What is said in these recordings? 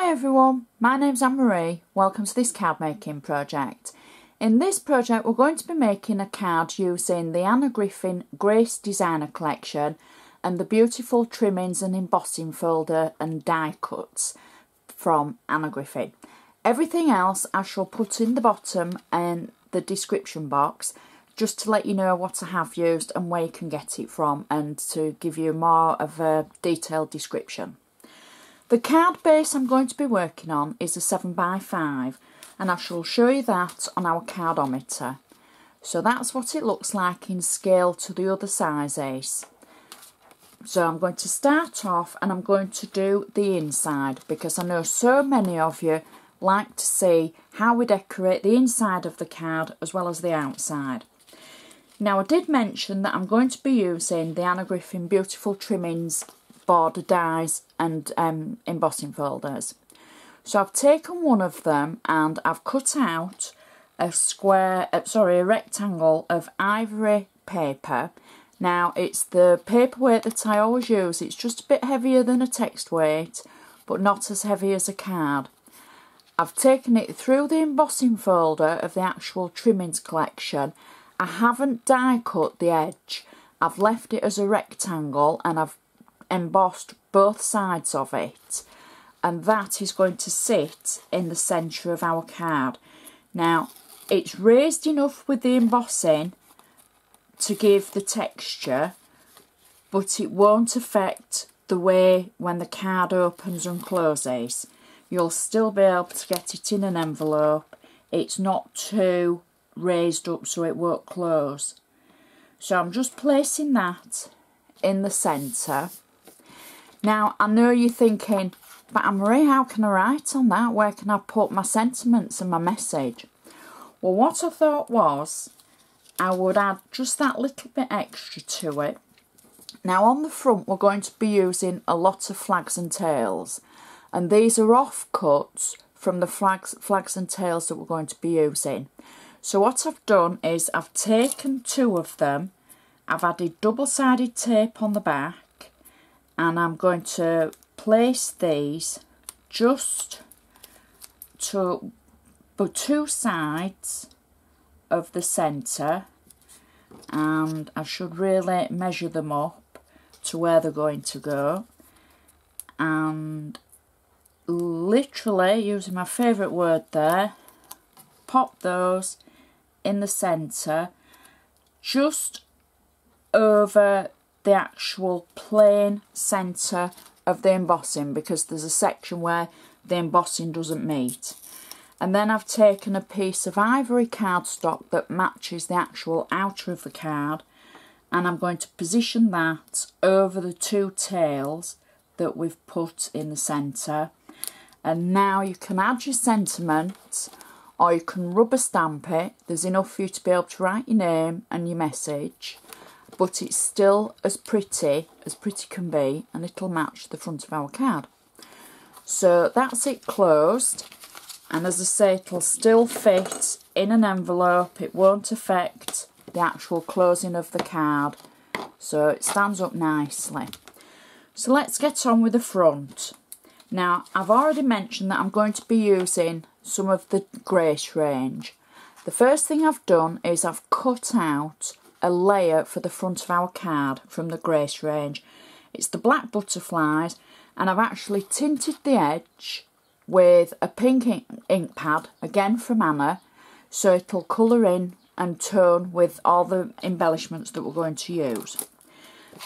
Hi everyone, my name's Anne-Marie. Welcome to this card making project. In this project we're going to be making a card using the Anna Griffin Grace Designer Collection and the beautiful trimmings and embossing folder and die cuts from Anna Griffin. Everything else I shall put in the bottom and the description box just to let you know what I have used and where you can get it from and to give you more of a detailed description. The card base I'm going to be working on is a 7x5 and I shall show you that on our cardometer. So that's what it looks like in scale to the other sizes. So I'm going to start off and I'm going to do the inside because I know so many of you like to see how we decorate the inside of the card as well as the outside. Now I did mention that I'm going to be using the Anna Griffin Beautiful Trimmings border dies and embossing folders. So I've taken one of them and I've cut out a rectangle of ivory paper. Now it's the paper weight that I always use. It's just a bit heavier than a text weight but not as heavy as a card. I've taken it through the embossing folder of the actual trimmings collection. I haven't die cut the edge. I've left it as a rectangle and I've embossed both sides of it, and that is going to sit in the centre of our card. Now it's raised enough with the embossing to give the texture, but it won't affect the way when the card opens and closes. You'll still be able to get it in an envelope. It's not too raised up so it won't close. So I'm just placing that in the centre. Now I know you're thinking, but Anne-Marie, how can I write on that? Where can I put my sentiments and my message? Well, what I thought was I would add just that little bit extra to it. Now on the front we're going to be using a lot of flags and tails, and these are offcuts from the flags and tails that we're going to be using. So what I've done is I've taken two of them, I've added double-sided tape on the back, and I'm going to place these just to two sides of the centre, and I should really measure them up to where they're going to go, and literally, using my favourite word there, pop those in the centre just over the actual plain centre of the embossing, because there's a section where the embossing doesn't meet. And then I've taken a piece of ivory cardstock that matches the actual outer of the card, and I'm going to position that over the two tails that we've put in the centre. And now you can add your sentiment or you can rubber stamp it. There's enough for you to be able to write your name and your message, but it's still as pretty can be, and it'll match the front of our card. So that's it closed, and as I say, it'll still fit in an envelope. It won't affect the actual closing of the card, so it stands up nicely. So let's get on with the front. Now I've already mentioned that I'm going to be using some of the Grace range. The first thing I've done is I've cut out a layer for the front of our card from the Grace range. It's the black butterflies, and I've actually tinted the edge with a pink ink pad, again from Anna, so it'll colour in and tone with all the embellishments that we're going to use.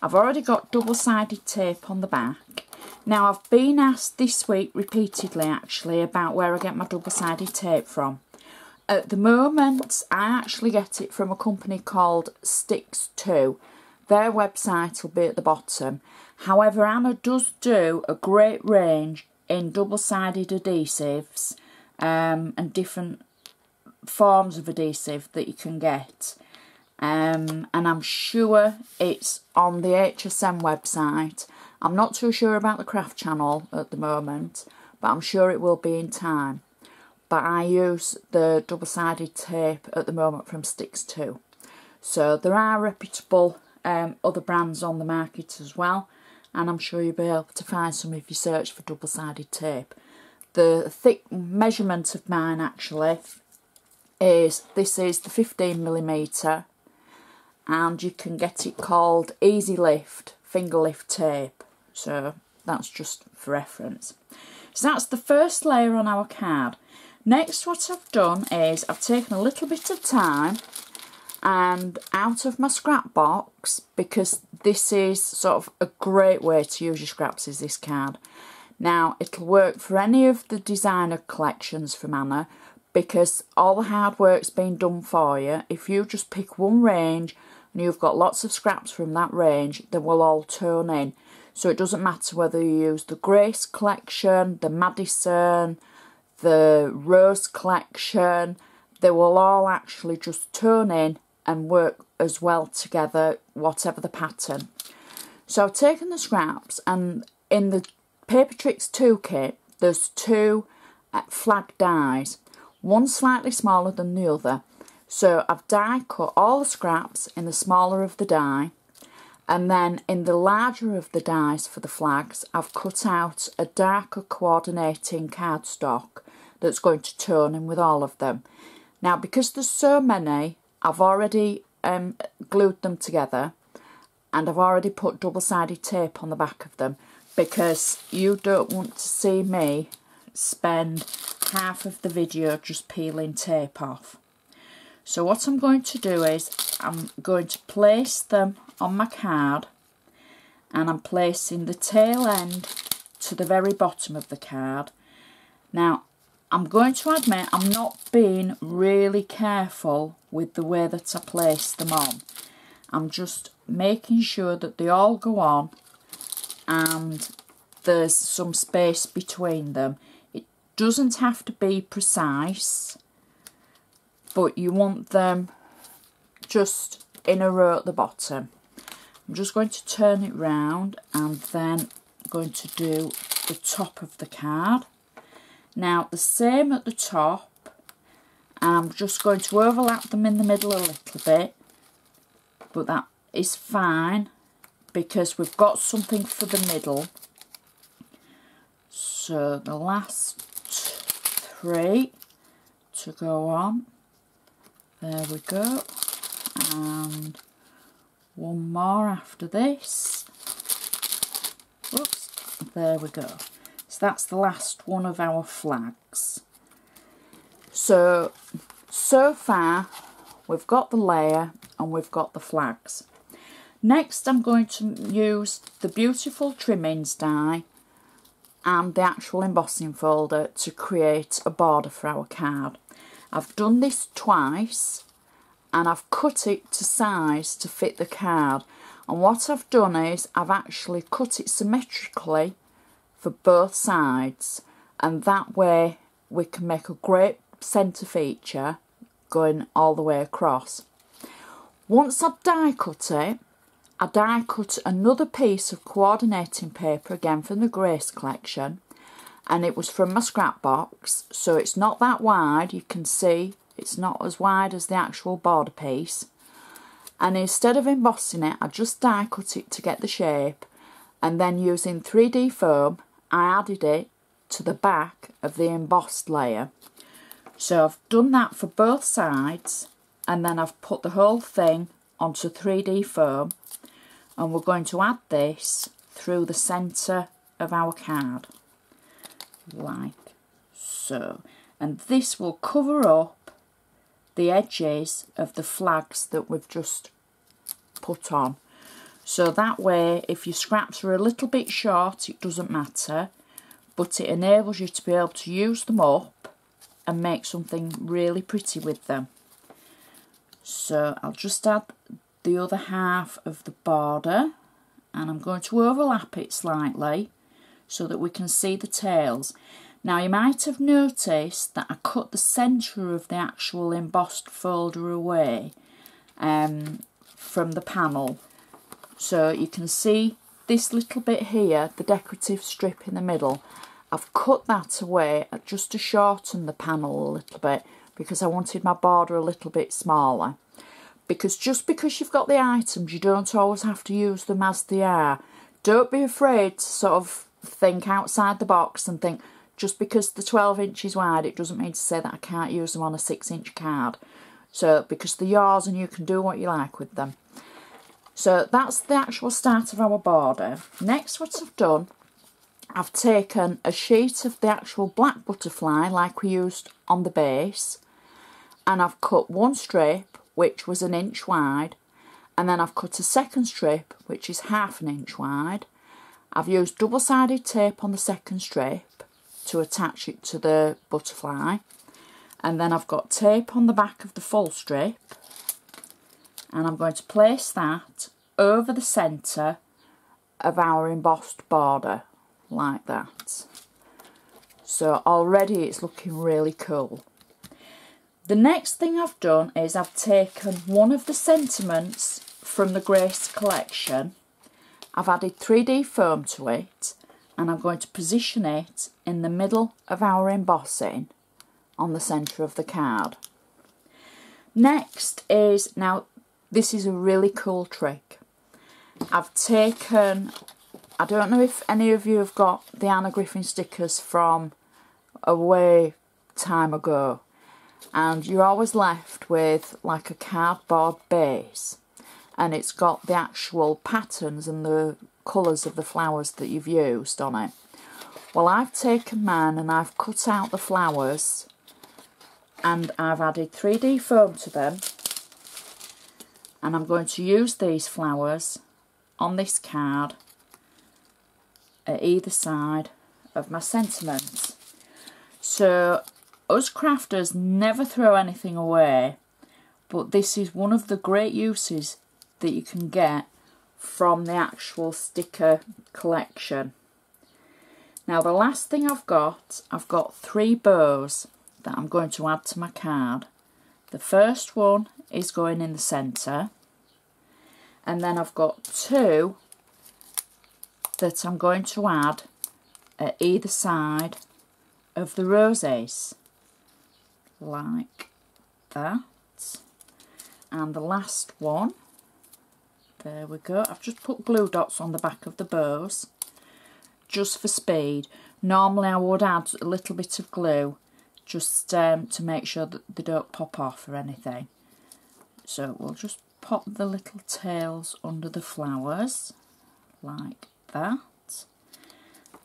I've already got double-sided tape on the back. Now I've been asked this week repeatedly actually about where I get my double-sided tape from. At the moment, I actually get it from a company called Sticks2. Their website will be at the bottom. However, Anna does do a great range in double-sided adhesives and different forms of adhesive that you can get. And I'm sure it's on the HSM website. I'm not too sure about the craft channel at the moment, but I'm sure it will be in time. But I use the double-sided tape at the moment from Sticks2. So there are reputable other brands on the market as well, and I'm sure you'll be able to find some if you search for double-sided tape. the thick measurement of mine actually is, this is the 15mm, and you can get it called Easy Lift finger lift tape, so that's just for reference. So that's the first layer on our card. Next, what I've done is I've taken a little bit of time and out of my scrap box, because this is sort of a great way to use your scraps, is this card. Now, it'll work for any of the designer collections from Anna, because all the hard work's been done for you. If you just pick one range and you've got lots of scraps from that range, they will all turn in. So it doesn't matter whether you use the Grace collection, the Madison, the Rose collection, they will all actually just turn in and work as well together, whatever the pattern. So I've taken the scraps, and in the Paper Tricks2 kit, there's two flag dies, one slightly smaller than the other. So I've die cut all the scraps in the smaller of the die, and then in the larger of the dies for the flags, I've cut out a darker coordinating cardstock that's going to turn in with all of them. Now, because there's so many, I've already glued them together, and I've already put double-sided tape on the back of them, because you don't want to see me spend half of the video just peeling tape off. So what I'm going to do is I'm going to place them on my card, and I'm placing the tail end to the very bottom of the card. Now, I'm going to admit I'm not being really careful with the way that I place them on. I'm just making sure that they all go on and there's some space between them. It doesn't have to be precise, but you want them just in a row at the bottom. I'm just going to turn it round, and then I'm going to do the top of the card. Now, the same at the top, and I'm just going to overlap them in the middle a little bit, but that is fine because we've got something for the middle. So the last three to go on. There we go, and one more after this. Whoops, there we go. So that's the last one of our flags. So far we've got the layer and we've got the flags. Next, I'm going to use the beautiful Trimmings die and the actual embossing folder to create a border for our card. I've done this twice, and I've cut it to size to fit the card. And what I've done is I've actually cut it symmetrically for both sides, and that way we can make a great centre feature going all the way across. Once I've die cut it, I die cut another piece of coordinating paper, again from the Grace collection, and it was from my scrap box, so it's not that wide. You can see it's not as wide as the actual border piece, and instead of embossing it, I just die cut it to get the shape, and then using 3D foam I added it to the back of the embossed layer. So I've done that for both sides, and then I've put the whole thing onto 3D foam, and we're going to add this through the centre of our card, like so. And this will cover up the edges of the flags that we've just put on. So that way, if your scraps are a little bit short, it doesn't matter, but it enables you to be able to use them up and make something really pretty with them. So I'll just add the other half of the border, and I'm going to overlap it slightly so that we can see the tails. Now, you might have noticed that I cut the centre of the actual embossed folder away from the panel. So you can see this little bit here, the decorative strip in the middle. I've cut that away just to shorten the panel a little bit, because I wanted my border a little bit smaller. Because just because you've got the items, you don't always have to use them as they are. Don't be afraid to sort of think outside the box and think, just because they're 12 inches wide, it doesn't mean to say that I can't use them on a 6-inch card. So, because they're yours and you can do what you like with them. So that's the actual start of our border. Next, what I've done, I've taken a sheet of the actual black butterfly like we used on the base, and I've cut one strip which was 1 inch wide, and then I've cut a second strip which is 1/2 inch wide. I've used double-sided tape on the second strip to attach it to the butterfly, and then I've got tape on the back of the full strip, and I'm going to place that over the centre of our embossed border like that. So already it's looking really cool. The next thing I've done is I've taken one of the sentiments from the Grace collection, I've added 3D foam to it, and I'm going to position it in the middle of our embossing on the centre of the card. Next is, now this is a really cool trick. I've taken, I don't know if any of you have got the Anna Griffin stickers from a way time ago, and you're always left with like a cardboard base, and it's got the actual patterns and the colours of the flowers that you've used on it. Well, I've taken mine and I've cut out the flowers, and I've added 3D foam to them, and I'm going to use these flowers on this card at either side of my sentiments. So us crafters never throw anything away, but this is one of the great uses that you can get from the actual sticker collection. Now the last thing I've got 3 bows that I'm going to add to my card. The first one is going in the centre, and then I've got 2 that I'm going to add at either side of the roses like that. And the last one, there we go, I've just put glue dots on the back of the bows just for speed. Normally I would add a little bit of glue just to make sure that they don't pop off or anything. So we'll just pop the little tails under the flowers like that,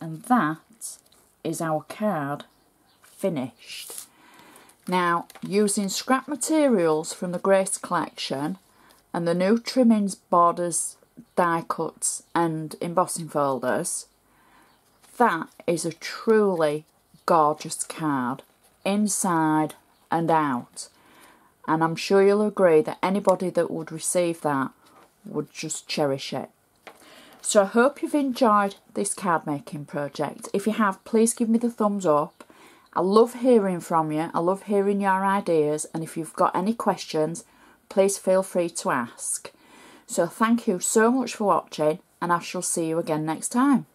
and that is our card finished. Now, using scrap materials from the Grace collection and the new Trimmings borders, die cuts and embossing folders, that is a truly gorgeous card inside and out, and I'm sure you'll agree that anybody that would receive that would just cherish it. So I hope you've enjoyed this card making project. If you have, please give me the thumbs up. I love hearing from you, I love hearing your ideas, and if you've got any questions, please feel free to ask. So thank you so much for watching, and I shall see you again next time.